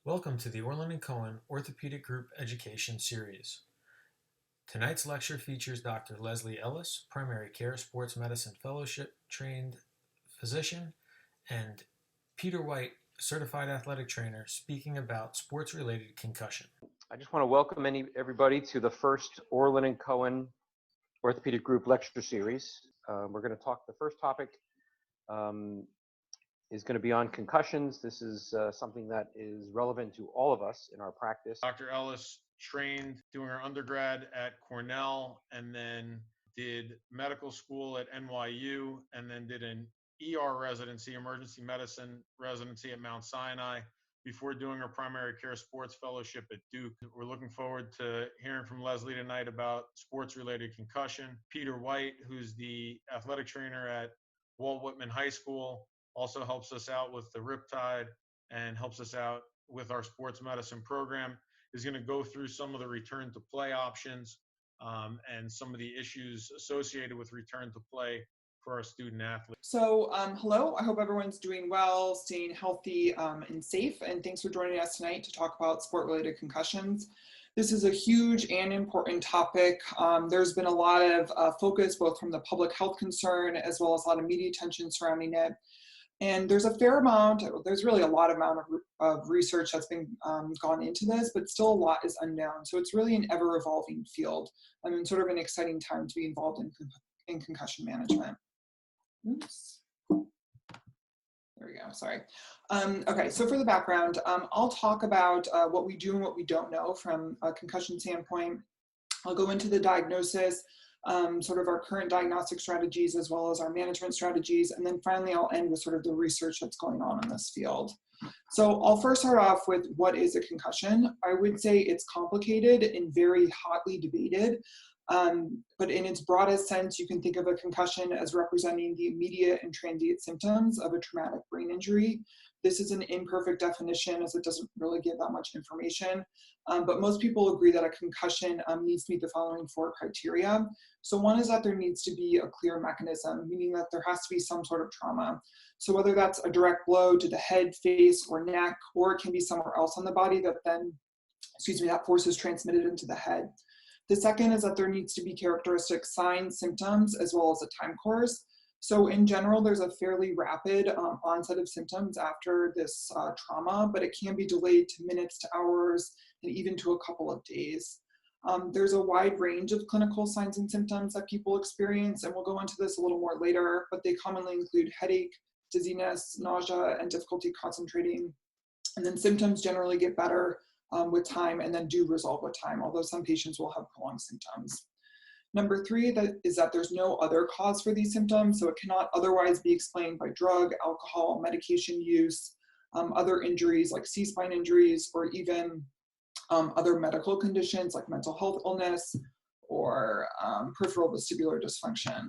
Welcome to the Orland and Cohen Orthopedic Group Education Series. Tonight's lecture features Dr. Leslie Ellis, Primary Care Sports Medicine Fellowship trained physician, and Peter White, Certified Athletic Trainer, speaking about sports-related concussion. I just want to welcome everybody to the first Orland and Cohen Orthopedic Group Lecture Series. We're going to talk, the first topic is going to be on concussions. This is something that is relevant to all of us in our practice. Dr. Ellis trained doing her undergrad at Cornell and then did medical school at NYU and then did an ER residency, emergency medicine residency at Mount Sinai before doing her primary care sports fellowship at Duke. We're looking forward to hearing from Leslie tonight about sports-related concussion. Peter White, who's the athletic trainer at Walt Whitman High School, also helps us out with the Riptide and helps us out with our sports medicine program, is going to go through some of the return to play options and some of the issues associated with return to play for our student athletes. So hello, I hope everyone's doing well, staying healthy and safe, and thanks for joining us tonight to talk about sport-related concussions. This is a huge and important topic. There's been a lot of focus both from the public health concern as well as a lot of media attention surrounding it. And there's a fair amount, there's really a lot amount of research that's been gone into this, but still a lot is unknown. So it's really an ever-evolving field and sort of an exciting time to be involved in concussion management. Oops. There we go, sorry. Okay, so for the background, I'll talk about what we do and what we don't know from a concussion standpoint. I'll go into the diagnosis, sort of our current diagnostic strategies as well as our management strategies. And then finally, I'll end with sort of the research that's going on in this field. So I'll first start off with what is a concussion. I would say it's complicated and very hotly debated. But in its broadest sense, you can think of a concussion as representing the immediate and transient symptoms of a traumatic brain injury. This is an imperfect definition as it doesn't really give that much information. But most people agree that a concussion needs to meet the following four criteria. So one is that there needs to be a clear mechanism, meaning that there has to be some sort of trauma. So whether that's a direct blow to the head, face, or neck, or it can be somewhere else on the body that then, that force is transmitted into the head. The second is that there needs to be characteristic signs, symptoms, as well as a time course. So in general, there's a fairly rapid onset of symptoms after this trauma, but it can be delayed to minutes to hours and even to a couple of days. There's a wide range of clinical signs and symptoms that people experience, and we'll go into this a little more later, but they commonly include headache, dizziness, nausea, and difficulty concentrating. And then symptoms generally get better with time and then do resolve with time, although some patients will have prolonged symptoms. Number three is that there's no other cause for these symptoms, so it cannot otherwise be explained by drug, alcohol, medication use, other injuries like C-spine injuries, or even other medical conditions like mental health illness or peripheral vestibular dysfunction.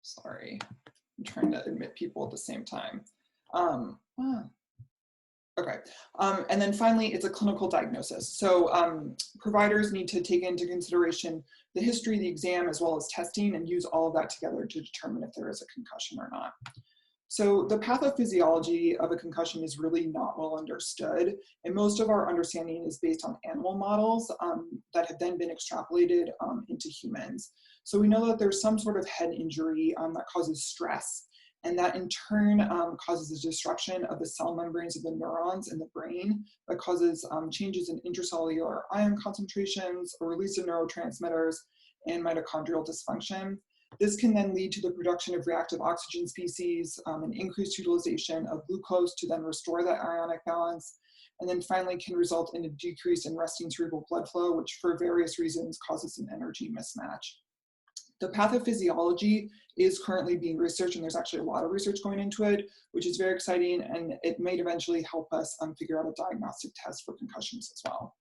Sorry, I'm trying to admit people at the same time. Okay, and then finally, it's a clinical diagnosis. So providers need to take into consideration the history, the exam, as well as testing, and use all of that together to determine if there is a concussion or not. So the pathophysiology of a concussion is really not well understood, and most of our understanding is based on animal models that have then been extrapolated into humans. So we know that there's some sort of head injury that causes stress, and that in turn causes a disruption of the cell membranes of the neurons in the brain that causes changes in intracellular ion concentrations, a release of neurotransmitters, and mitochondrial dysfunction. This can then lead to the production of reactive oxygen species, and increased utilization of glucose to then restore that ionic balance, and then finally can result in a decrease in resting cerebral blood flow, which for various reasons causes an energy mismatch. The pathophysiology is currently being researched, and there's actually a lot of research going into it, which is very exciting, and it may eventually help us figure out a diagnostic test for concussions as well.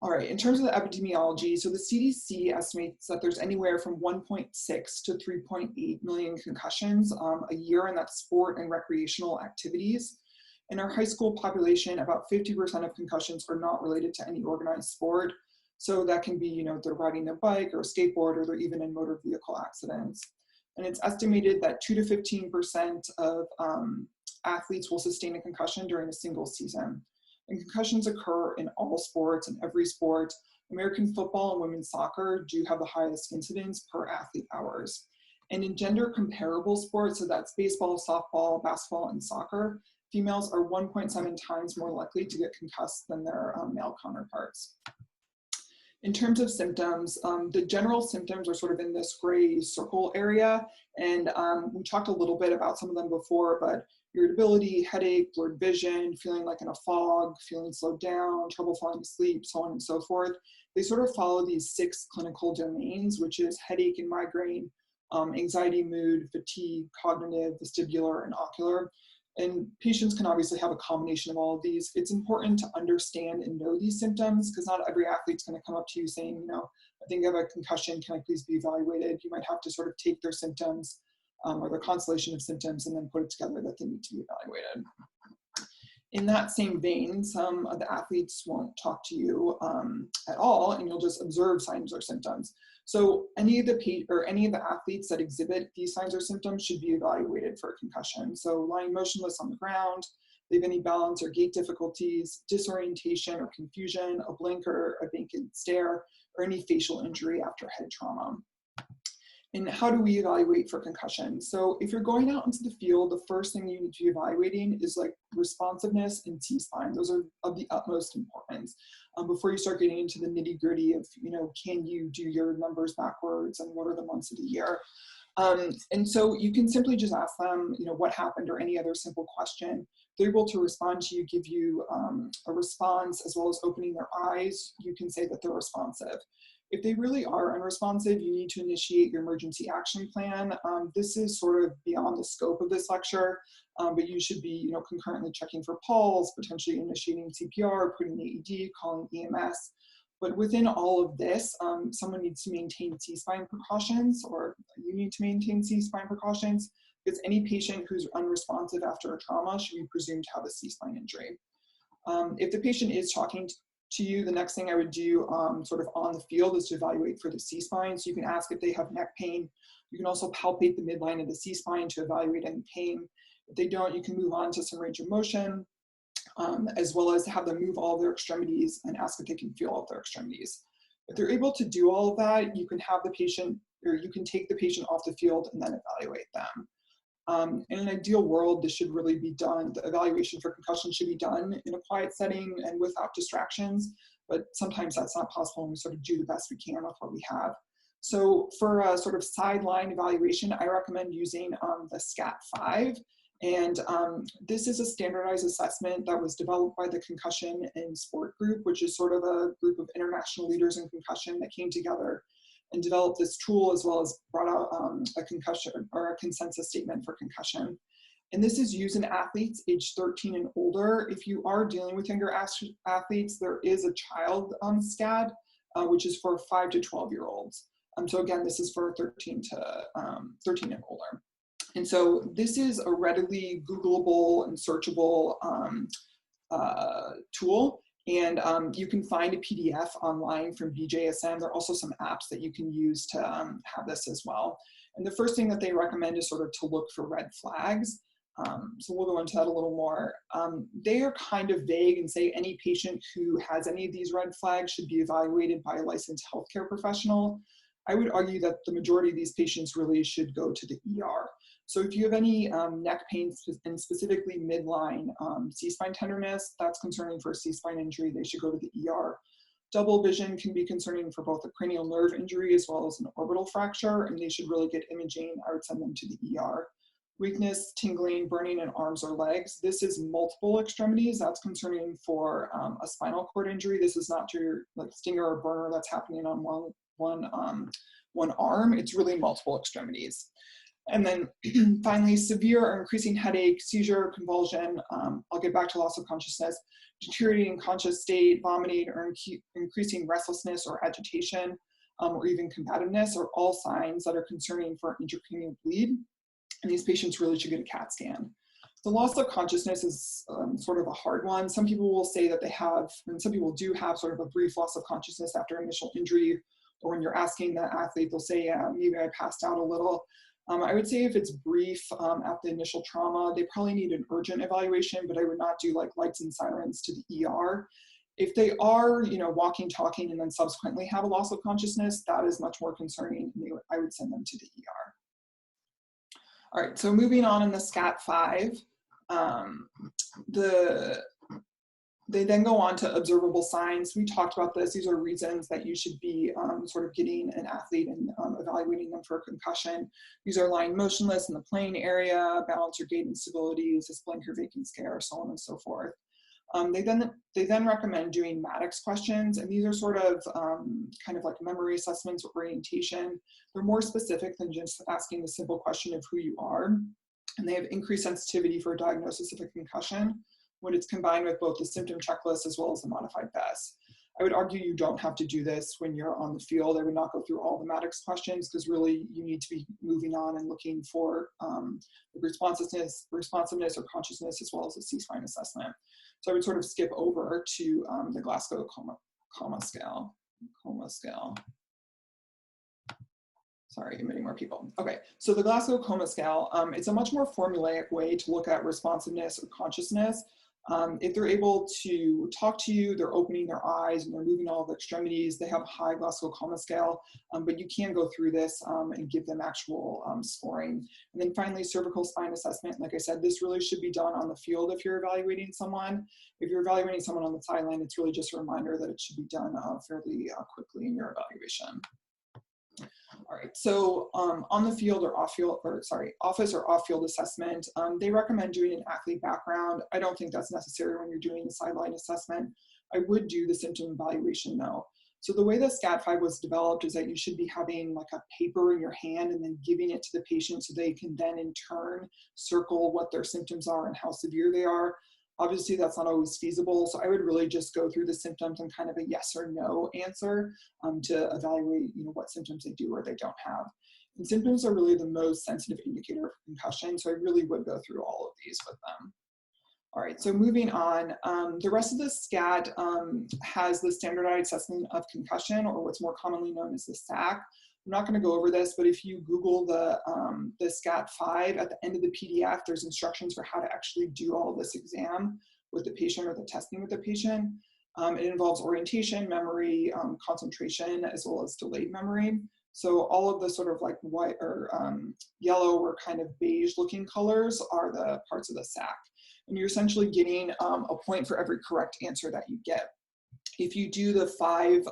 All right, in terms of the epidemiology, so the CDC estimates that there's anywhere from 1.6 to 3.8 million concussions a year, and that's sport and recreational activities. In our high school population, about 50% of concussions are not related to any organized sport. So that can be, they're riding their bike or a skateboard, or they're even in motor vehicle accidents. And it's estimated that 2 to 15% of athletes will sustain a concussion during a single season. And concussions occur in all sports and every sport. American football and women's soccer do have the highest incidence per athlete hours. And in gender comparable sports, so that's baseball, softball, basketball, and soccer, females are 1.7 times more likely to get concussed than their male counterparts. In terms of symptoms, the general symptoms are sort of in this gray circle area, and we talked a little bit about some of them before, but irritability, headache, blurred vision, feeling like in a fog, feeling slowed down, trouble falling asleep, so on and so forth. They sort of follow these 6 clinical domains, which is headache and migraine, anxiety, mood, fatigue, cognitive, vestibular, and ocular. And patients can obviously have a combination of all of these. It's important to understand and know these symptoms because not every athlete's going to come up to you saying, you know, I think I have a concussion, can I please be evaluated? You might have to sort of take their symptoms or their constellation of symptoms and then put it together that they need to be evaluated. In that same vein, some of the athletes won't talk to you at all, and you'll just observe signs or symptoms. So any of the athletes that exhibit these signs or symptoms should be evaluated for a concussion. So lying motionless on the ground, they have any balance or gait difficulties, disorientation or confusion, a blink or a vacant stare, or any facial injury after head trauma. And how do we evaluate for concussion? So if you're going out into the field, the first thing you need to be evaluating is like responsiveness and C-spine. Those are of the utmost importance. Before you start getting into the nitty gritty of, you know, can you do your numbers backwards and what are the months of the year? And so you can simply just ask them, you know, what happened or any other simple question. They're able to respond to you, give you a response, as well as opening their eyes. You can say that they're responsive. If they really are unresponsive, you need to initiate your emergency action plan. This is sort of beyond the scope of this lecture, but you should be, you know, concurrently checking for pulse, potentially initiating CPR, putting the AED, calling EMS. But within all of this, someone needs to maintain C-spine precautions, or you need to maintain C-spine precautions, because any patient who's unresponsive after a trauma should be presumed to have a C-spine injury. If the patient is talking to you, the next thing I would do sort of on the field is to evaluate for the C-spine. So you can ask if they have neck pain. You can also palpate the midline of the C-spine to evaluate any pain. If they don't, you can move on to some range of motion, as well as have them move all of their extremities and ask if they can feel all of their extremities. If they're able to do all of that, you can have the patient, or you can take the patient off the field and then evaluate them. In an ideal world, this should really be done. The evaluation for concussion should be done in a quiet setting and without distractions, but sometimes that's not possible, and we sort of do the best we can with what we have. So for a sort of sideline evaluation, I recommend using the SCAT-5. And this is a standardized assessment that was developed by the Concussion and Sport Group, which is sort of a group of international leaders in concussion that came together and developed this tool, as well as brought out a concussion or a consensus statement for concussion. And this is used in athletes age 13 and older. If you are dealing with younger athletes, there is a child SCAD, which is for 5 to 12-year-olds. So again, this is for 13 and older. And so this is a readily Googleable and searchable tool. And you can find a PDF online from BJSM. There are also some apps that you can use to have this as well. And the first thing that they recommend is sort of to look for red flags. So we'll go into that a little more. They are kind of vague and say any patient who has any of these red flags should be evaluated by a licensed healthcare professional. I would argue that the majority of these patients really should go to the ER. So if you have any neck pain, and specifically midline C-spine tenderness, that's concerning for a C-spine injury, they should go to the ER. Double vision can be concerning for both a cranial nerve injury as well as an orbital fracture, and they should really get imaging. I would send them to the ER. Weakness, tingling, burning in arms or legs. This is multiple extremities. That's concerning for a spinal cord injury. This is not your like stinger or burner that's happening on one arm. It's really multiple extremities. And then finally, severe or increasing headache, seizure, convulsion. I'll get back to loss of consciousness, deteriorating conscious state, vomiting, or increasing restlessness or agitation, or even combativeness are all signs that are concerning for intracranial bleed. And these patients really should get a CAT scan. The loss of consciousness is sort of a hard one. Some people will say that they have, and some people do have sort of a brief loss of consciousness after initial injury, or when you're asking the athlete, they'll say, yeah, maybe I passed out a little. I would say if it's brief at the initial trauma, they probably need an urgent evaluation, but I would not do like lights and sirens to the ER. If they are, walking, talking, and then subsequently have a loss of consciousness, that is much more concerning. I would send them to the ER. All right, so moving on in the SCAT-5, they then go on to observable signs. We talked about this. These are reasons that you should be sort of getting an athlete and evaluating them for a concussion. These are lying motionless in the playing area, balance or gait instabilities, displaying or vacant scare, so on and so forth. They then recommend doing Maddox questions, and these are sort of kind of like memory assessments or orientation. They're more specific than just asking the simple question of who you are, and they have increased sensitivity for diagnosis of a concussion when it's combined with both the symptom checklist as well as the modified BESS. I would argue you don't have to do this when you're on the field. I would not go through all the Maddox questions because really you need to be moving on and looking for the responsiveness or consciousness as well as a C-spine assessment. So I would sort of skip over to the Glasgow Coma Scale. Sorry, many more people. Okay, so the Glasgow Coma Scale, it's a much more formulaic way to look at responsiveness or consciousness. If they're able to talk to you, they're opening their eyes and they're moving all of the extremities, they have a high Glasgow Coma Scale, but you can go through this and give them actual scoring. And then finally, cervical spine assessment. Like I said, this really should be done on the field if you're evaluating someone. If you're evaluating someone on the sideline, it's really just a reminder that it should be done fairly quickly in your evaluation. All right, so on the field or off-field, office or off-field assessment, they recommend doing an athlete background. I don't think that's necessary when you're doing the sideline assessment. I would do the symptom evaluation though. So the way the SCAT-5 was developed is that you should be having like a paper in your hand and then giving it to the patient so they can then in turn circle what their symptoms are and how severe they are. Obviously, that's not always feasible, so I would really just go through the symptoms and kind of a yes or no answer to evaluate, what symptoms they do or they don't have. And symptoms are really the most sensitive indicator of concussion, so I really would go through all of these with them. All right, so moving on, the rest of the SCAT has the standardized assessment of concussion, or what's more commonly known as the SAC. I'm not going to go over this, but if you Google the SCAT-5, at the end of the PDF, there's instructions for how to actually do all of this exam with the patient or the testing with the patient. It involves orientation, memory, concentration, as well as delayed memory. So all of the sort of like white or yellow or kind of beige looking colors are the parts of the SAC. And you're essentially getting a point for every correct answer that you get. If you do the 5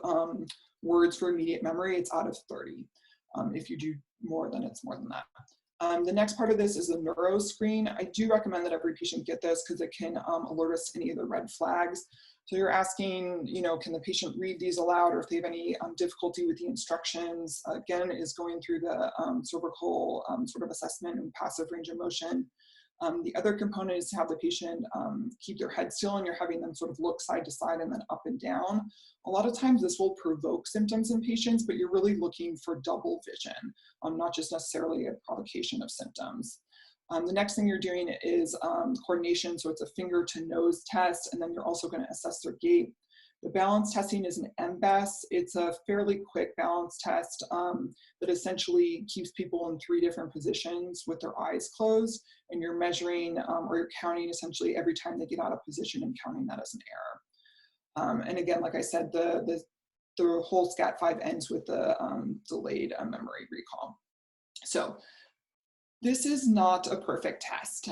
words for immediate memory, it's out of 30. If you do more, then it's more than that. The next part of this is the neuro screen. I do recommend that every patient get this because it can alert us to any of the red flags. So you're asking, can the patient read these aloud, or if they have any difficulty with the instructions. Again, is going through the cervical sort of assessment and passive range of motion. The other component is to have the patient keep their head still, and you're having them sort of look side to side and then up and down. A lot of times this will provoke symptoms in patients, but you're really looking for double vision, not just necessarily a provocation of symptoms. The next thing you're doing is coordination, so it's a finger to nose test, and then you're also going to assess their gait. The balance testing is an MBES. It's a fairly quick balance test that essentially keeps people in 3 different positions with their eyes closed, and you're measuring or you're counting essentially every time they get out of position and counting that as an error. And again, like I said, the whole SCAT-5 ends with the delayed memory recall. So this is not a perfect test.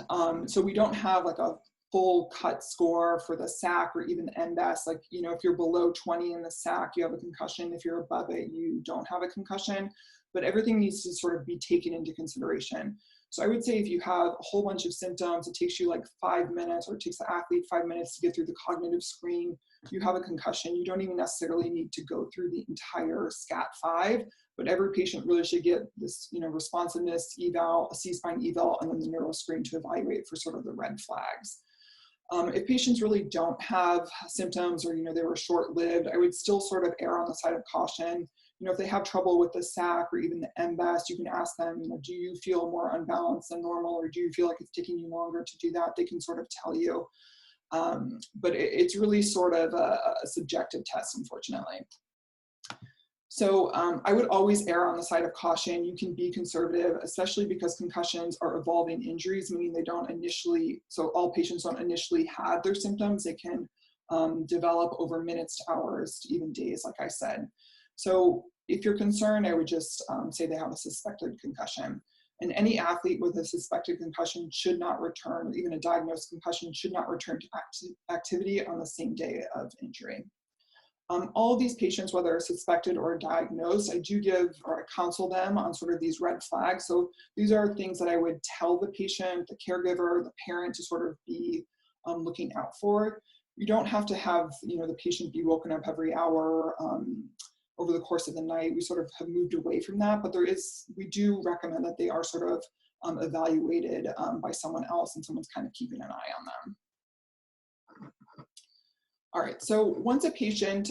So we don't have like a full cut score for the SAC or even the MBES. Like, if you're below 20 in the SAC, you have a concussion. If you're above it, you don't have a concussion. But everything needs to sort of be taken into consideration. So I would say if you have a whole bunch of symptoms, it takes you like 5 minutes, or it takes the athlete 5 minutes to get through the cognitive screen, you have a concussion. You don't even necessarily need to go through the entire SCAT-5, but every patient really should get this, responsiveness eval, a C-spine eval, and then the neuro screen to evaluate for sort of the red flags. If patients really don't have symptoms, or they were short-lived, I would still sort of err on the side of caution. If they have trouble with the SAC or even the MBES, you can ask them, do you feel more unbalanced than normal, or do you feel like it's taking you longer to do that? They can sort of tell you. But it's really sort of a subjective test, unfortunately. So I would always err on the side of caution. You can be conservative, especially because concussions are evolving injuries, meaning they don't initially, so all patients don't initially have their symptoms. They can develop over minutes to hours to even days, like I said. So if you're concerned, I would just say they have a suspected concussion. And any athlete with a suspected concussion should not return, or even a diagnosed concussion should not return to activity on the same day of injury. All of these patients, whether suspected or diagnosed, I do give or I counsel them on sort of these red flags. So these are things that I would tell the patient, the caregiver, the parent to sort of be looking out for. You don't have to have, the patient be woken up every hour over the course of the night. We sort of have moved away from that, but we do recommend that they are sort of evaluated by someone else and someone's kind of keeping an eye on them. All right, so once a patient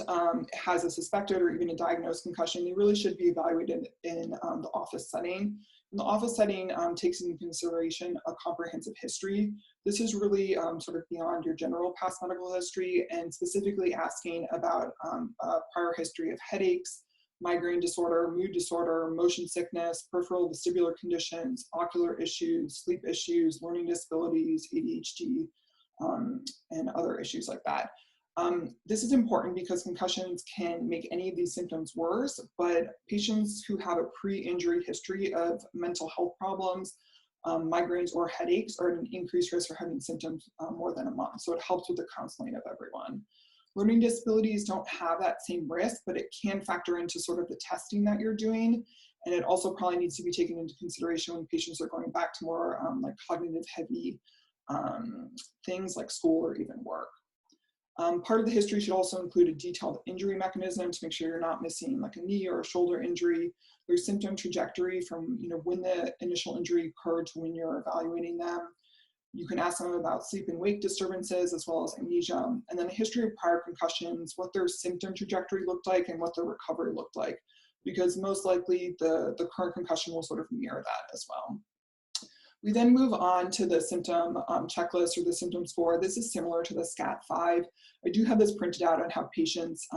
has a suspected or even a diagnosed concussion, they really should be evaluated in the office setting. And the office setting takes into consideration a comprehensive history. This is really sort of beyond your general past medical history and specifically asking about a prior history of headaches, migraine disorder, mood disorder, motion sickness, peripheral vestibular conditions, ocular issues, sleep issues, learning disabilities, ADHD, and other issues like that. This is important because concussions can make any of these symptoms worse, but patients who have a pre-injury history of mental health problems, migraines or headaches are at an increased risk for having symptoms more than a month. So it helps with the counseling of everyone. Learning disabilities don't have that same risk, but it can factor into sort of the testing that you're doing. And it also probably needs to be taken into consideration when patients are going back to more like cognitive heavy things like school or even work. Part of the history should also include a detailed injury mechanism to make sure you're not missing like a knee or a shoulder injury. There's symptom trajectory from when the initial injury occurred to when you're evaluating them. You can ask them about sleep and wake disturbances as well as amnesia, and then a history of prior concussions, what their symptom trajectory looked like and what their recovery looked like, because most likely the current concussion will sort of mirror that as well. We then move on to the symptom checklist or the symptom score. This is similar to the SCAT-5. I do have this printed out on how patients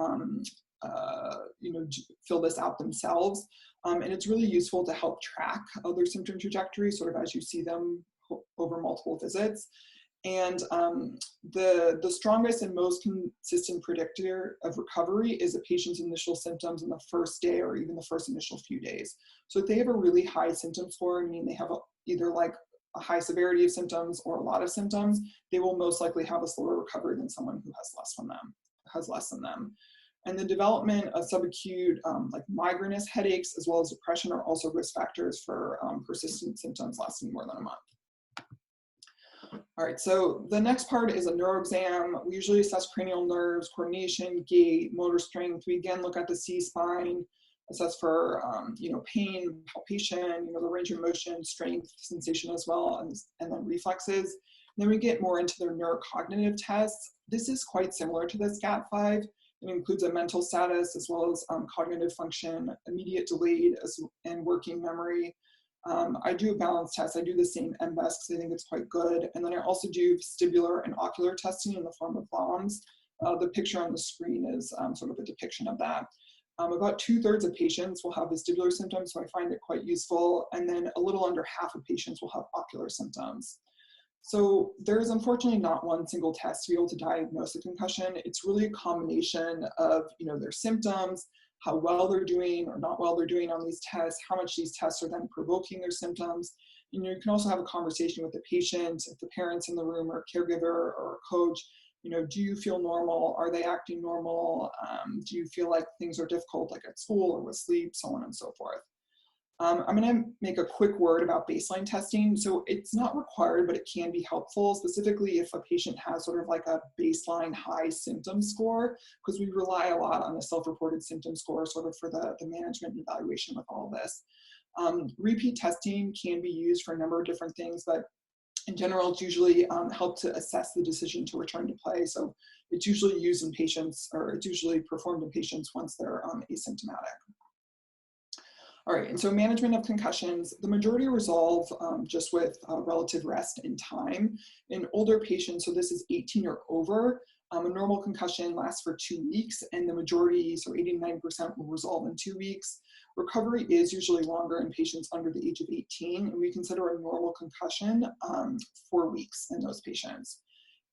fill this out themselves. And it's really useful to help track their symptom trajectory sort of as you see them over multiple visits. And the strongest and most consistent predictor of recovery is a patient's initial symptoms in the first day or even the first initial few days. So if they have a really high symptom score, meaning they have either like a high severity of symptoms or a lot of symptoms, they will most likely have a slower recovery than someone who has less than them. And the development of subacute like migrainous headaches as well as depression are also risk factors for persistent symptoms lasting more than a month. All right, so the next part is a neuro exam. We usually assess cranial nerves, coordination, gait, motor strength. We again look at the C-spine, assess for pain, palpation, the range of motion, strength, sensation as well, and then reflexes. And then we get more into their neurocognitive tests. This is quite similar to the SCAT-5. It includes a mental status as well as cognitive function, immediate delayed and working memory. I do a balance test. I do the same MBES because I think it's quite good. And then I also do vestibular and ocular testing in the form of bombs. The picture on the screen is sort of a depiction of that. About 2/3 of patients will have vestibular symptoms, so I find it quite useful. And then a little under half of patients will have ocular symptoms. So there's unfortunately not one single test to be able to diagnose a concussion. It's really a combination of their symptoms, how well they're doing or not well they're doing on these tests, how much these tests are then provoking their symptoms. You can also have a conversation with the patient, if the parent's in the room or a caregiver or a coach. Do you feel normal? Are they acting normal? Do you feel like things are difficult, like at school or with sleep, so on and so forth. I'm going to make a quick word about baseline testing. So it's not required, but it can be helpful, specifically if a patient has sort of like a baseline high symptom score, because we rely a lot on the self-reported symptom score sort of for the management and evaluation with all this. Repeat testing can be used for a number of different things, but in general, it's usually help to assess the decision to return to play. So it's usually used in patients, or it's usually performed in patients once they're asymptomatic. All right, and so management of concussions, the majority resolve just with relative rest and time. In older patients, so this is 18 or over, A normal concussion lasts for 2 weeks, and the majority, so 89%, will resolve in 2 weeks. Recovery is usually longer in patients under the age of 18, and we consider a normal concussion 4 weeks in those patients.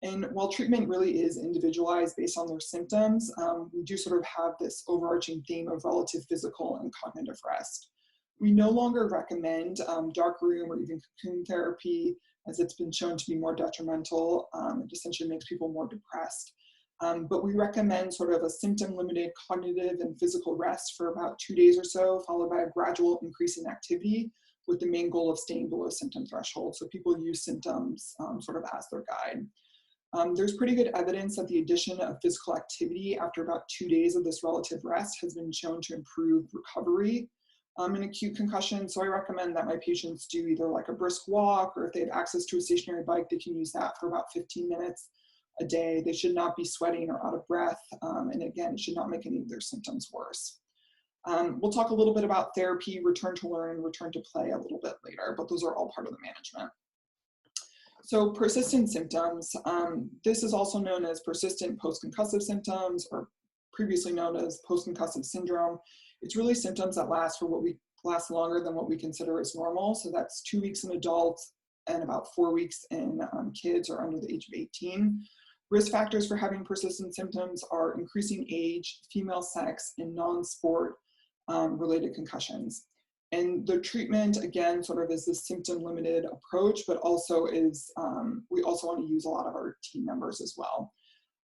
And while treatment really is individualized based on their symptoms, we do sort of have this overarching theme of relative physical and cognitive rest. We no longer recommend dark room or even cocoon therapy, as it's been shown to be more detrimental. It essentially makes people more depressed. But we recommend sort of a symptom-limited cognitive and physical rest for about 2 days or so, followed by a gradual increase in activity with the main goal of staying below symptom threshold. So people use symptoms sort of as their guide. There's pretty good evidence that the addition of physical activity after about 2 days of this relative rest has been shown to improve recovery in acute concussion. So I recommend that my patients do either like a brisk walk, or if they have access to a stationary bike, they can use that for about 15 minutes a day. They should not be sweating or out of breath. And again, it should not make any of their symptoms worse. We'll talk a little bit about therapy, return to learn, return to play a little bit later, but those are all part of the management. So persistent symptoms, this is also known as persistent post-concussive symptoms, or previously known as post-concussive syndrome. It's really symptoms that last longer than what we consider as normal. So that's 2 weeks in adults and about 4 weeks in kids or under the age of 18. Risk factors for having persistent symptoms are increasing age, female sex, and non-sport related concussions. And the treatment, again, sort of is this symptom-limited approach, but also is, we also want to use a lot of our team members as well.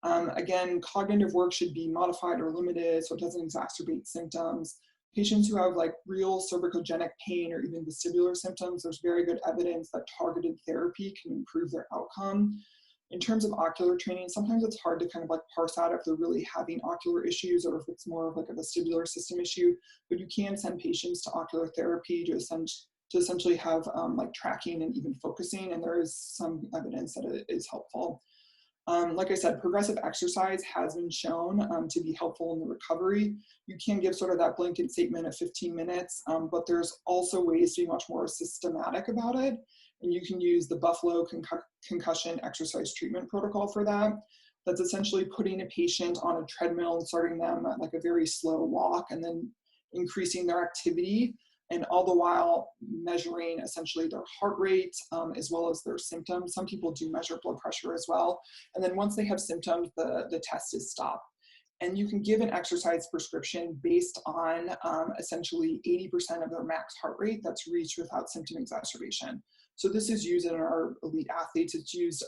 Again, cognitive work should be modified or limited so it doesn't exacerbate symptoms. Patients who have like real cervicogenic pain or even vestibular symptoms, there's very good evidence that targeted therapy can improve their outcome. In terms of ocular training, sometimes it's hard to kind of like parse out if they're really having ocular issues or if it's more of like a vestibular system issue, but you can send patients to ocular therapy to essentially have like tracking and even focusing, and there is some evidence that it is helpful. Like I said, progressive exercise has been shown to be helpful in the recovery. You can give sort of that blanket statement of 15 minutes, but there's also ways to be much more systematic about it. And you can use the Buffalo Concussion Exercise Treatment Protocol for that. That's essentially putting a patient on a treadmill and starting them at like a very slow walk and then increasing their activity, and all the while measuring essentially their heart rate as well as their symptoms. Some people do measure blood pressure as well. And then once they have symptoms, the test is stopped. And you can give an exercise prescription based on essentially 80% of their max heart rate that's reached without symptom exacerbation. So this is used in our elite athletes. It's used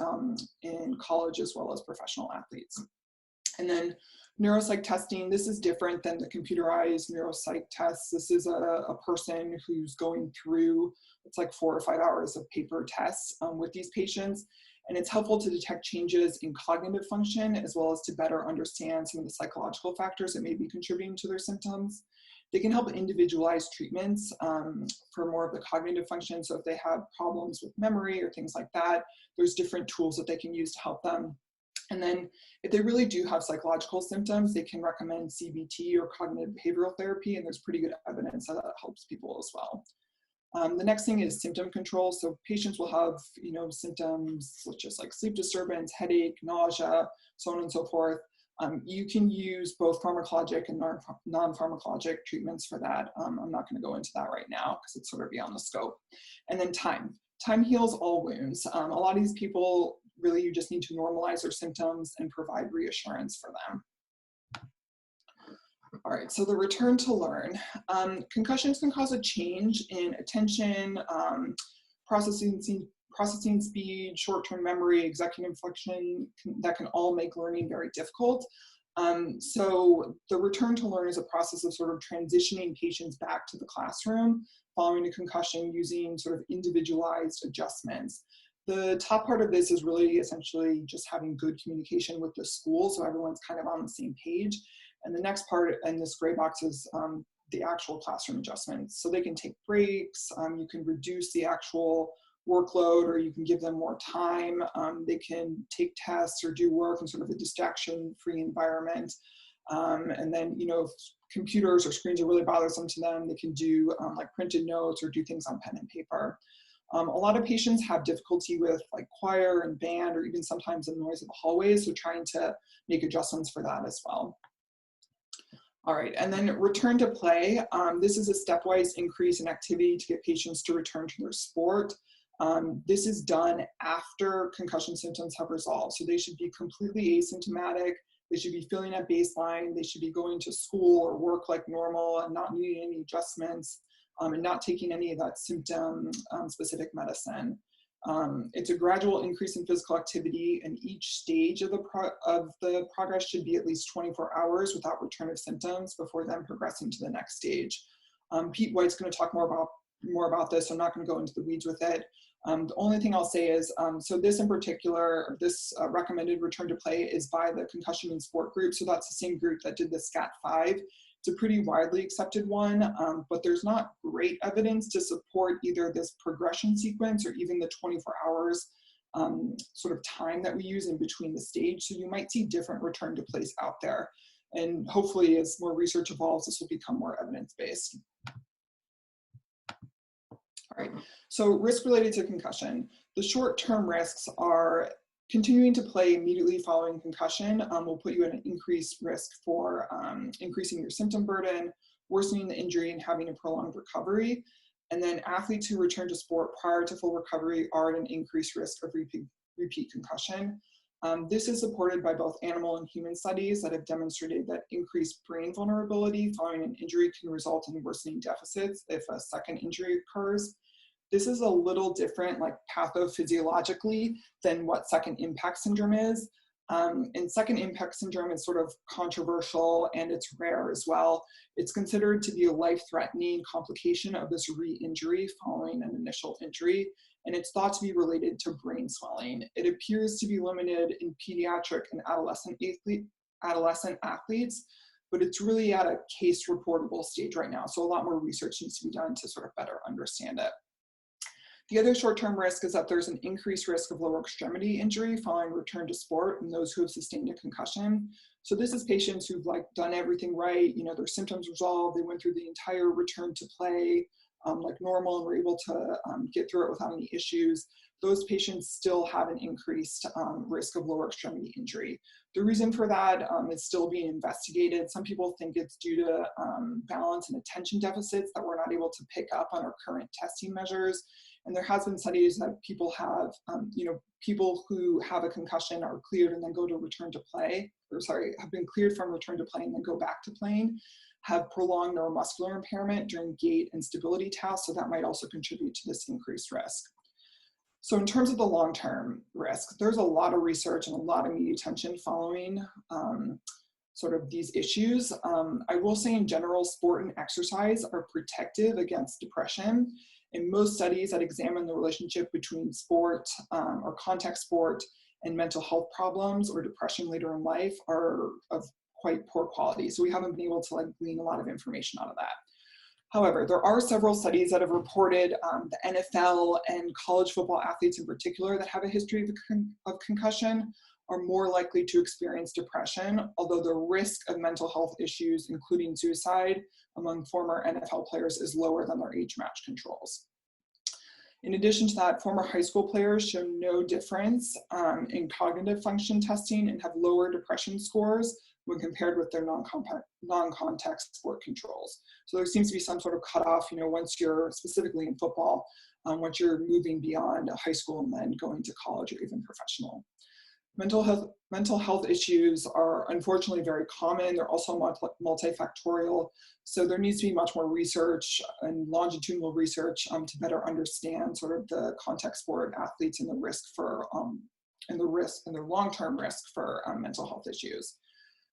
in college as well as professional athletes. And then neuropsych testing, this is different than the computerized neuropsych tests. This is a person who's going through, it's like 4 or 5 hours of paper tests with these patients. And it's helpful to detect changes in cognitive function as well as to better understand some of the psychological factors that may be contributing to their symptoms. They can help individualize treatments for more of the cognitive function. So if they have problems with memory or things like that, there's different tools that they can use to help them. And then if they really do have psychological symptoms, they can recommend CBT or cognitive behavioral therapy, and there's pretty good evidence that that helps people as well. The next thing is symptom control. So patients will have, symptoms such as like sleep disturbance, headache, nausea, so on and so forth. You can use both pharmacologic and non-pharmacologic treatments for that. I'm not going to go into that right now because it's sort of beyond the scope. And then time. Time heals all wounds. A lot of these people, really, you just need to normalize their symptoms and provide reassurance for them. All right, so the return to learn. Concussions can cause a change in attention, processing speed, short-term memory, executive function that can all make learning very difficult. So the return to learn is a process of sort of transitioning patients back to the classroom following a concussion using sort of individualized adjustments. The top part of this is really essentially just having good communication with the school so everyone's kind of on the same page. And the next part in this gray box is the actual classroom adjustments. So they can take breaks, you can reduce the actual workload, or you can give them more time. They can take tests or do work in sort of a distraction-free environment. And then, if computers or screens are really bothersome to them, they can do like printed notes or do things on pen and paper. A lot of patients have difficulty with like choir and band, or even sometimes the noise of the hallways, so trying to make adjustments for that as well. All right, and then return to play. This is a stepwise increase in activity to get patients to return to their sport. This is done after concussion symptoms have resolved. So they should be completely asymptomatic. They should be feeling at baseline. They should be going to school or work like normal and not needing any adjustments, and not taking any of that symptom specific medicine. It's a gradual increase in physical activity, and each stage of the progress should be at least 24 hours without return of symptoms before then progressing to the next stage. Pete White's going to talk more about this, so I'm not going to go into the weeds with it. The only thing I'll say is, so this in particular, this recommended return to play is by the Concussion and Sport group. So that's the same group that did the SCAT-5. It's a pretty widely accepted one, but there's not great evidence to support either this progression sequence or even the 24 hours sort of time that we use in between the stage. So you might see different return to plays out there. And hopefully as more research evolves, this will become more evidence-based. All right, so risk related to concussion. The short-term risks are continuing to play immediately following concussion will put you at an increased risk for increasing your symptom burden, worsening the injury, and having a prolonged recovery. And then athletes who return to sport prior to full recovery are at an increased risk of repeat concussion. This is supported by both animal and human studies that have demonstrated that increased brain vulnerability following an injury can result in worsening deficits if a second injury occurs. This is a little different, like pathophysiologically, than what second impact syndrome is. And second impact syndrome is sort of controversial, and it's rare as well. It's considered to be a life-threatening complication of this re-injury following an initial injury, and it's thought to be related to brain swelling. It appears to be limited in pediatric and adolescent athletes, but it's really at a case reportable stage right now. So a lot more research needs to be done to sort of better understand it. The other short-term risk is that there's an increased risk of lower extremity injury following return to sport in those who have sustained a concussion. So this is patients who've like done everything right, you know, their symptoms resolved, they went through the entire return to play like normal and were able to get through it without any issues. Those patients still have an increased risk of lower extremity injury. The reason for that is still being investigated. Some people think it's due to balance and attention deficits that we're not able to pick up on our current testing measures. And there has been studies that people have, people who have a concussion are cleared and then go to return to play, have been cleared from return to play and then go back to playing, have prolonged neuromuscular impairment during gait and stability tasks. So that might also contribute to this increased risk. So in terms of the long-term risk, there's a lot of research and a lot of media attention following sort of these issues. I will say in general, sport and exercise are protective against depression. And most studies that examine the relationship between sport or contact sport and mental health problems or depression later in life are of quite poor quality. So we haven't been able to like glean a lot of information out of that. However, there are several studies that have reported the NFL and college football athletes in particular that have a history of concussion are more likely to experience depression, although the risk of mental health issues, including suicide, among former NFL players is lower than their age-matched controls. In addition to that, former high school players show no difference in cognitive function testing and have lower depression scores when compared with their non-contact sport controls. So there seems to be some sort of cutoff, once you're specifically in football, once you're moving beyond high school and then going to college or even professional. Mental health issues are unfortunately very common. They're also multifactorial. So there needs to be much more research and longitudinal research to better understand sort of the contact sport athletes and the risk for and their long-term risk for mental health issues.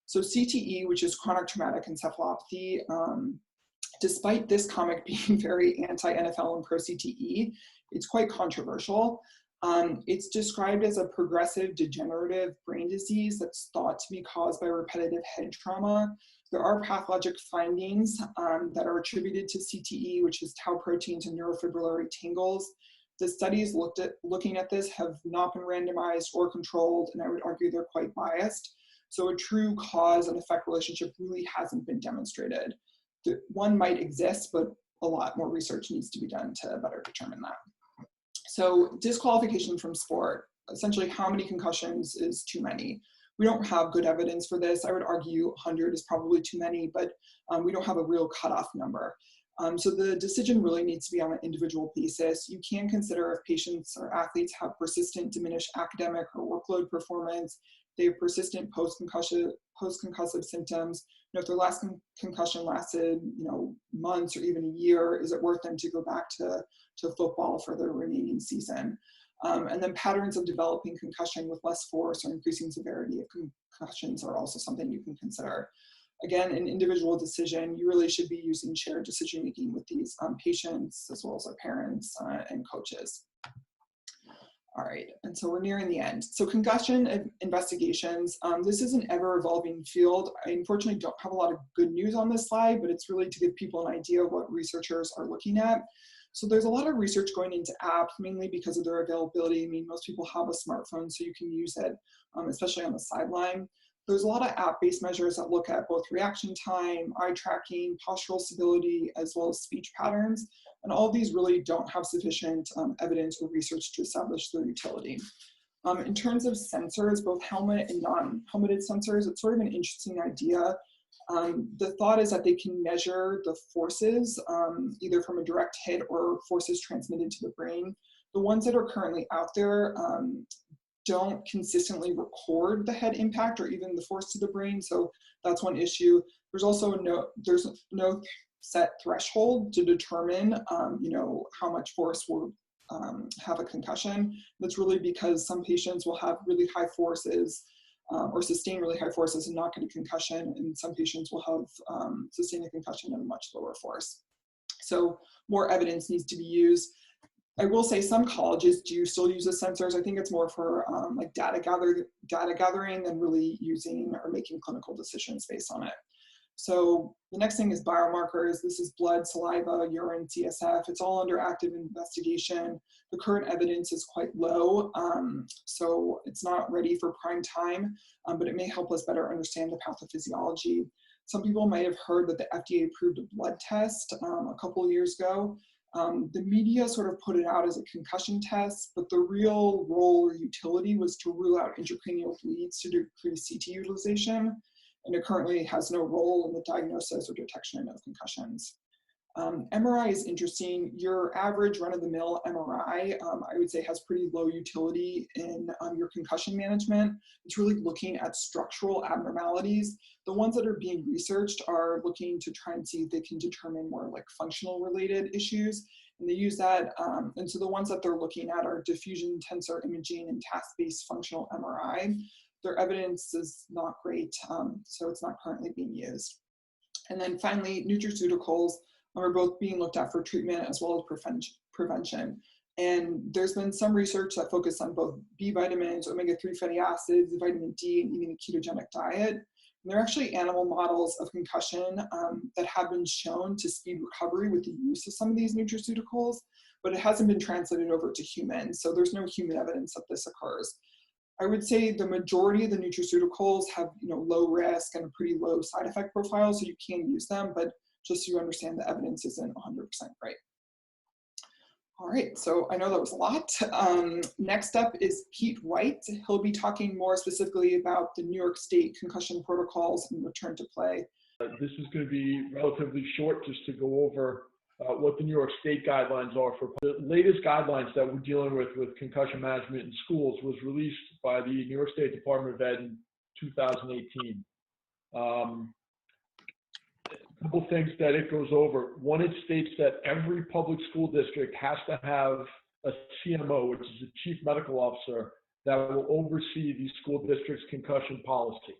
So CTE, which is chronic traumatic encephalopathy, despite this comic being very anti-NFL and pro-CTE, it's quite controversial. It's described as a progressive degenerative brain disease that's thought to be caused by repetitive head trauma. There are pathologic findings that are attributed to CTE, which is tau proteins and neurofibrillary tangles. The studies looking at this have not been randomized or controlled, and I would argue they're quite biased. So a true cause and effect relationship really hasn't been demonstrated. One might exist, but a lot more research needs to be done to better determine that. So disqualification from sport, essentially how many concussions is too many? We don't have good evidence for this. I would argue 100 is probably too many, but we don't have a real cutoff number. So the decision really needs to be on an individual basis. You can consider if patients or athletes have persistent diminished academic or workload performance, they have persistent post-concussive symptoms. You know, if their last concussion lasted, months or even a year, is it worth them to go back to football for the remaining season? And then patterns of developing concussion with less force or increasing severity of concussions are also something you can consider. Again, an individual decision, you really should be using shared decision-making with these patients as well as their parents and coaches. All right, and so we're nearing the end. So concussion investigations, this is an ever-evolving field. I unfortunately don't have a lot of good news on this slide, but it's really to give people an idea of what researchers are looking at. So there's a lot of research going into apps, mainly because of their availability. I mean, most people have a smartphone, so you can use it, especially on the sideline. There's a lot of app-based measures that look at both reaction time, eye tracking, postural stability, as well as speech patterns. And all of these really don't have sufficient evidence or research to establish their utility. In terms of sensors, both helmet and non-helmeted sensors, it's sort of an interesting idea. The thought is that they can measure the forces, either from a direct hit or forces transmitted to the brain. The ones that are currently out there don't consistently record the head impact or even the force to the brain, so that's one issue. There's also no set threshold to determine, how much force will have a concussion. That's really because some patients will have really high forces or sustain really high forces and not get a concussion, and some patients will have sustained a concussion at a much lower force. So more evidence needs to be used. I will say some colleges do still use the sensors. I think it's more for like data gathering than really using or making clinical decisions based on it. So the next thing is biomarkers. This is blood, saliva, urine, CSF. It's all under active investigation. The current evidence is quite low, so it's not ready for prime time, but it may help us better understand the pathophysiology. Some people might have heard that the FDA approved a blood test a couple of years ago. The media sort of put it out as a concussion test, but the real role or utility was to rule out intracranial bleeds to decrease CT utilization, and it currently has no role in the diagnosis or detection of concussions. MRI is interesting. Your average run-of-the-mill MRI, I would say, has pretty low utility in your concussion management. It's really looking at structural abnormalities. The ones that are being researched are looking to try and see if they can determine more like functional related issues, and they use that. And so the ones that they're looking at are diffusion tensor imaging and task-based functional MRI. Their evidence is not great, so it's not currently being used. And then finally, nutraceuticals are both being looked at for treatment as well as prevention. And there's been some research that focused on both B vitamins, omega-3 fatty acids, vitamin D, and even a ketogenic diet. And there are actually animal models of concussion that have been shown to speed recovery with the use of some of these nutraceuticals, but it hasn't been translated over to humans. So there's no human evidence that this occurs. I would say the majority of the nutraceuticals have low risk and a pretty low side effect profile, so you can use them, but just so you understand, the evidence isn't 100% right. All right, so I know that was a lot. Next up is Pete White. He'll be talking more specifically about the New York State concussion protocols and return to play. This is going to be relatively short, just to go over what the New York State guidelines are. For the latest guidelines that we're dealing with concussion management in schools was released by the New York State Department of Ed in 2018. A couple things that it goes over. One, it states that every public school district has to have a CMO, which is a chief medical officer, that will oversee the school district's concussion policy.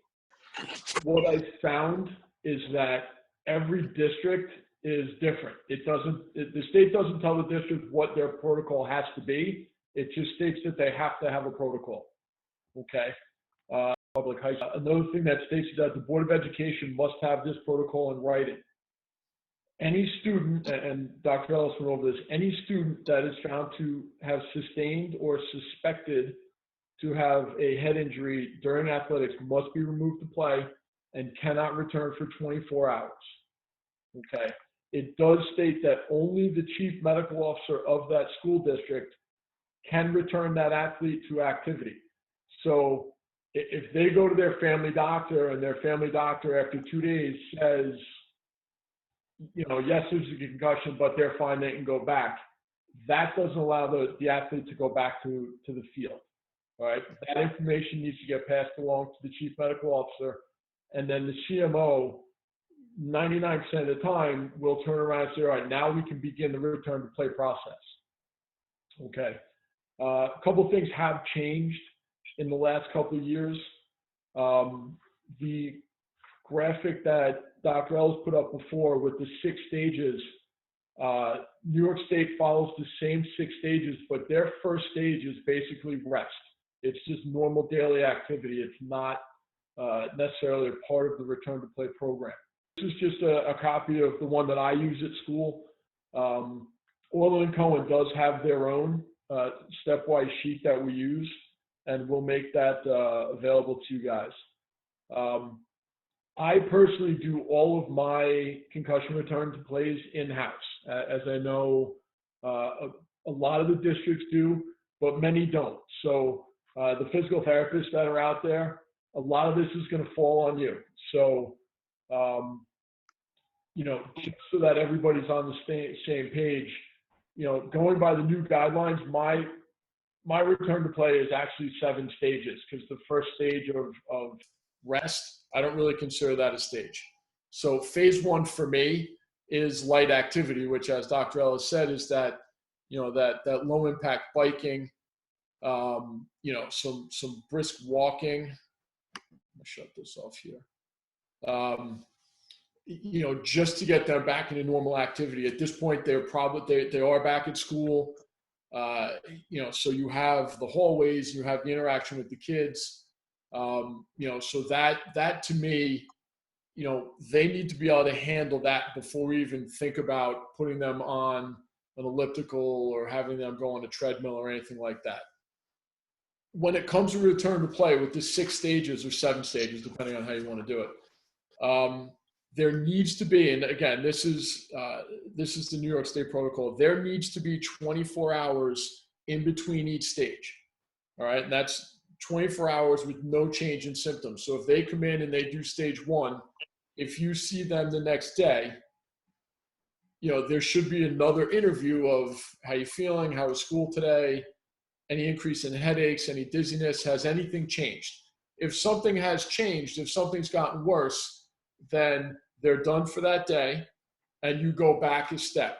What I found is that every district is different. The state doesn't tell the district what their protocol has to be. It just states that they have to have a protocol. Okay. Public high school. Another thing that states is that the Board of Education must have this protocol in writing. Any student, and Dr. Ellis went over this, any student that is found to have sustained or suspected to have a head injury during athletics must be removed to play and cannot return for 24 hours. Okay. It does state that only the chief medical officer of that school district can return that athlete to activity. So if they go to their family doctor and their family doctor after 2 days says, yes, there's a concussion, but they're fine, they can go back, that doesn't allow the athlete to go back to the field. All right, that information needs to get passed along to the chief medical officer, and then the CMO, 99% of the time, will turn around and say, all right, now we can begin the return to play process. Okay. A couple of things have changed in the last couple of years. The graphic that Dr. Ellis put up before with the 6 stages, New York State follows the same 6 stages, but their first stage is basically rest. It's just normal daily activity. It's not necessarily a part of the return to play program. This is just a copy of the one that I use at school. Orland & Cohen does have their own stepwise sheet that we use, and we'll make that available to you guys. I personally do all of my concussion return to plays in-house, as I know a lot of the districts do, but many don't. So the physical therapists that are out there, a lot of this is going to fall on you. So, just so that everybody's on the same page, going by the new guidelines, my return to play is actually 7 stages, because the first stage of rest, I don't really consider that a stage. So phase 1 for me is light activity, which, as Dr. Ellis said, is that, that low impact biking, some brisk walking. I'll shut this off here. Just to get them back into normal activity. At this point, they are back at school. So you have the hallways, you have the interaction with the kids. So that to me, they need to be able to handle that before we even think about putting them on an elliptical or having them go on a treadmill or anything like that. When it comes to return to play with the 6 stages or 7 stages, depending on how you want to do it, there needs to be, and again, this is the New York State protocol, there needs to be 24 hours in between each stage. All right, and that's 24 hours with no change in symptoms. So if they come in and they do stage 1, if you see them the next day, there should be another interview of how you feeling, how was school today, any increase in headaches, any dizziness, has anything changed? If something has changed, if something's gotten worse, then they're done for that day and you go back a step.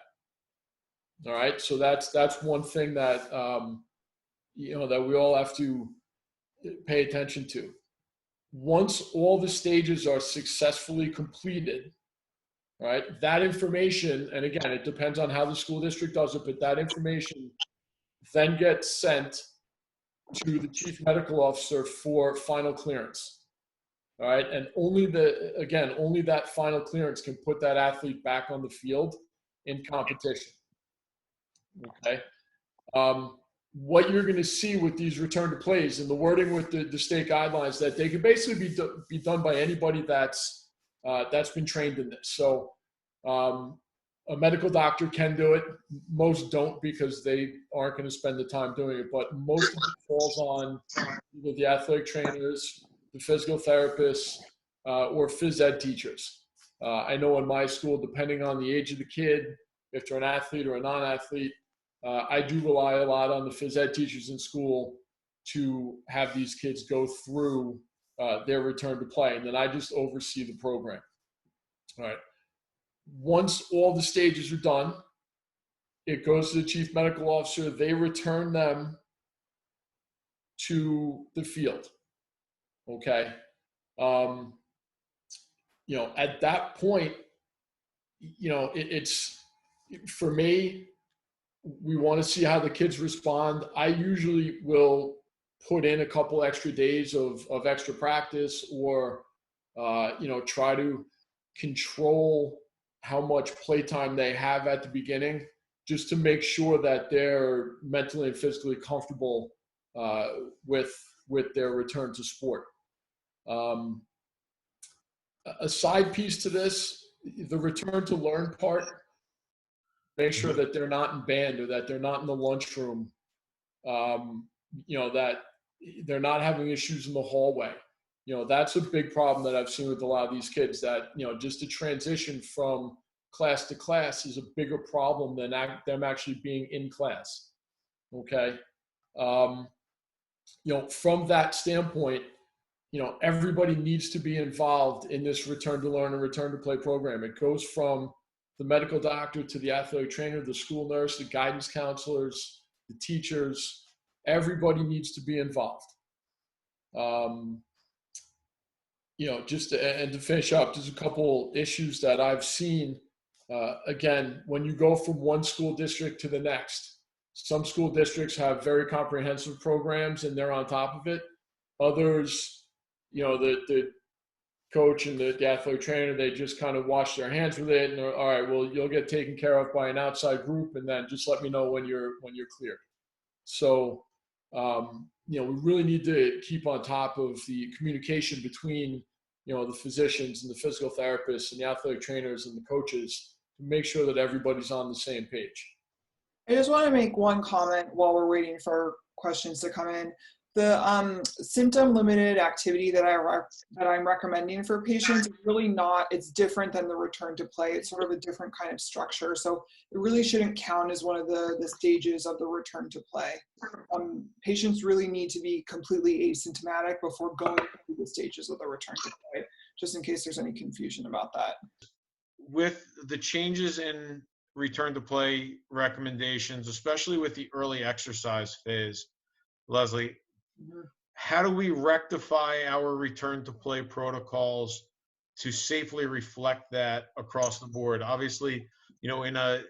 All right, so that's one thing that that we all have to pay attention to. Once all the stages are successfully completed, right, that information, and again, it depends on how the school district does it, but that information then gets sent to the chief medical officer for final clearance. All right, and only that final clearance can put that athlete back on the field in competition. Okay. What you're going to see with these return to plays and the wording with the state guidelines, that they can basically be done by anybody that's been trained in this. So a medical doctor can do it. Most don't, because they aren't going to spend the time doing it. But most of it falls on either the athletic trainers, the physical therapists, or phys ed teachers. I know in my school, depending on the age of the kid, if they're an athlete or a non-athlete, I do rely a lot on the phys ed teachers in school to have these kids go through their return to play. And then I just oversee the program. All right. Once all the stages are done, it goes to the chief medical officer. They return them to the field. Okay. At that point, it's for me, we want to see how the kids respond. I usually will put in a couple extra days of extra practice, or, try to control how much playtime they have at the beginning, just to make sure that they're mentally and physically comfortable with their return to sport. A side piece to this, the return to learn part, make sure that they're not in band or that they're not in the lunchroom that they're not having issues in the hallway. That's a big problem that I've seen with a lot of these kids, that, just the transition from class to class is a bigger problem than them actually being in class. Okay. From that standpoint, everybody needs to be involved in this return to learn and return to play program. It goes from the medical doctor to the athletic trainer, the school nurse, the guidance counselors, the teachers. Everybody needs to be involved. And to finish up, there's a couple issues that I've seen. Again, when you go from one school district to the next, some school districts have very comprehensive programs and they're on top of it. Others, the coach and the athletic trainer, they just kind of wash their hands with it and all right, well, you'll get taken care of by an outside group, and then just let me know when you're cleared. So, we really need to keep on top of the communication between, the physicians and the physical therapists and the athletic trainers and the coaches to make sure that everybody's on the same page. I just want to make one comment while we're waiting for questions to come in. The symptom limited activity that I'm recommending for patients is really not, it's different than the return to play. It's sort of a different kind of structure. So it really shouldn't count as one of the stages of the return to play. Patients really need to be completely asymptomatic before going through the stages of the return to play, just in case there's any confusion about that. With the changes in return to play recommendations, especially with the early exercise phase, Leslie, how do we rectify our return to play protocols to safely reflect that across the board? Obviously, in a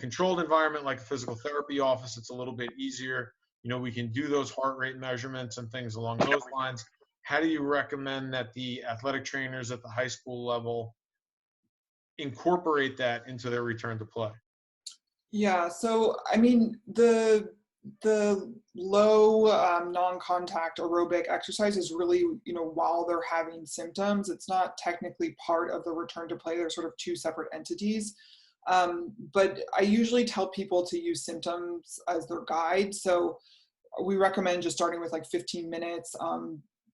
controlled environment like a physical therapy office, it's a little bit easier. We can do those heart rate measurements and things along those lines. How do you recommend that the athletic trainers at the high school level incorporate that into their return to play? Yeah, so I mean, the low non-contact aerobic exercise is really, while they're having symptoms, it's not technically part of the return to play. They're sort of two separate entities. But I usually tell people to use symptoms as their guide. So we recommend just starting with like 15 minutes.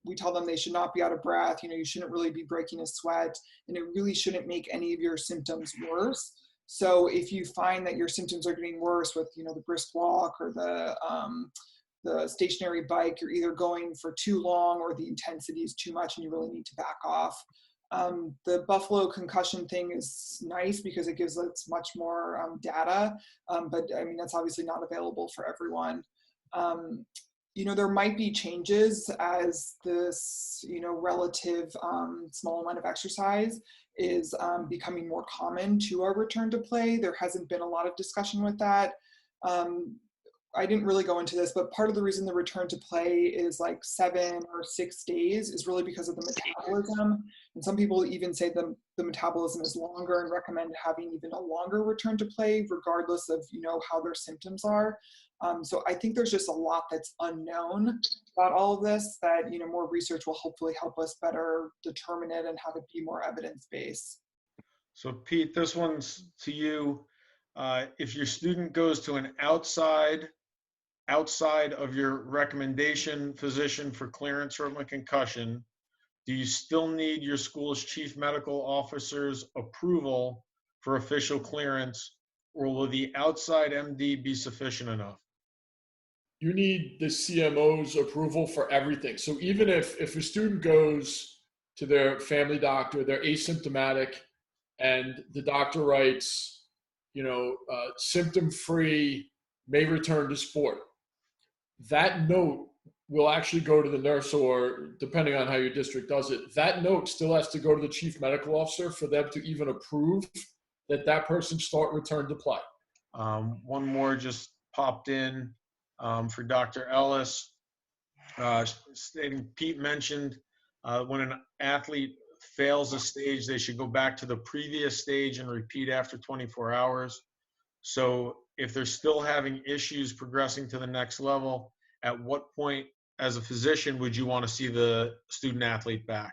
We tell them they should not be out of breath. You shouldn't really be breaking a sweat, and it really shouldn't make any of your symptoms worse. So if you find that your symptoms are getting worse with, the brisk walk or the stationary bike, you're either going for too long or the intensity is too much and you really need to back off. The Buffalo concussion thing is nice because it gives us much more data, but I mean, that's obviously not available for everyone. There might be changes as this, relative small amount of exercise is becoming more common to our return to play. There hasn't been a lot of discussion with that. I didn't really go into this, but part of the reason the return to play is like 7 or 6 days is really because of the metabolism. And some people even say the metabolism is longer and recommend having even a longer return to play, regardless of, how their symptoms are. So I think there's just a lot that's unknown about all of this that, more research will hopefully help us better determine it and have it be more evidence-based. So Pete, this one's to you. If your student goes to an outside of your recommendation physician for clearance from a concussion, do you still need your school's chief medical officer's approval for official clearance, or will the outside MD be sufficient enough? You need the CMO's approval for everything. So even if a student goes to their family doctor, they're asymptomatic, and the doctor writes, symptom-free, may return to sport, that note will actually go to the nurse, or depending on how your district does it, that note still has to go to the chief medical officer for them to even approve that person start return to play. One more just popped in for Dr. Ellis, stating Pete mentioned when an athlete fails a stage, they should go back to the previous stage and repeat after 24 hours. So if they're still having issues progressing to the next level, at what point as a physician would you want to see the student athlete back?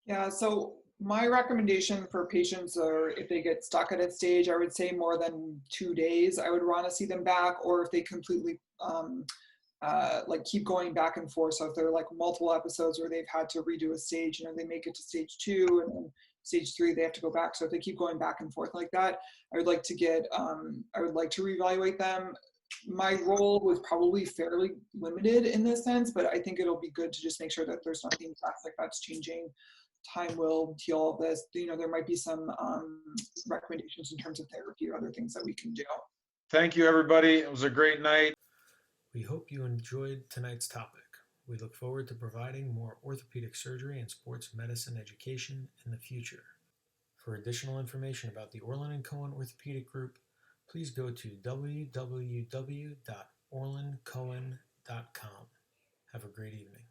Yeah, so my recommendation for patients, or if they get stuck at a stage, I would say more than 2 days, I would want to see them back, or if they completely like keep going back and forth. So if there are like multiple episodes where they've had to redo a stage, they make it to stage 2 and then stage 3 they have to go back. So if they keep going back and forth like that, I would like to reevaluate them. My role was probably fairly limited in this sense, but I think it'll be good to just make sure that there's nothing drastic that's changing. Time will heal all this. There might be some recommendations in terms of therapy or other things that we can do. Thank you, everybody. It was a great night. We hope you enjoyed tonight's topic. We look forward to providing more orthopedic surgery and sports medicine education in the future. For additional information about the Orland & Cohen Orthopedic Group, please go to www.orlandcohen.com. Have a great evening.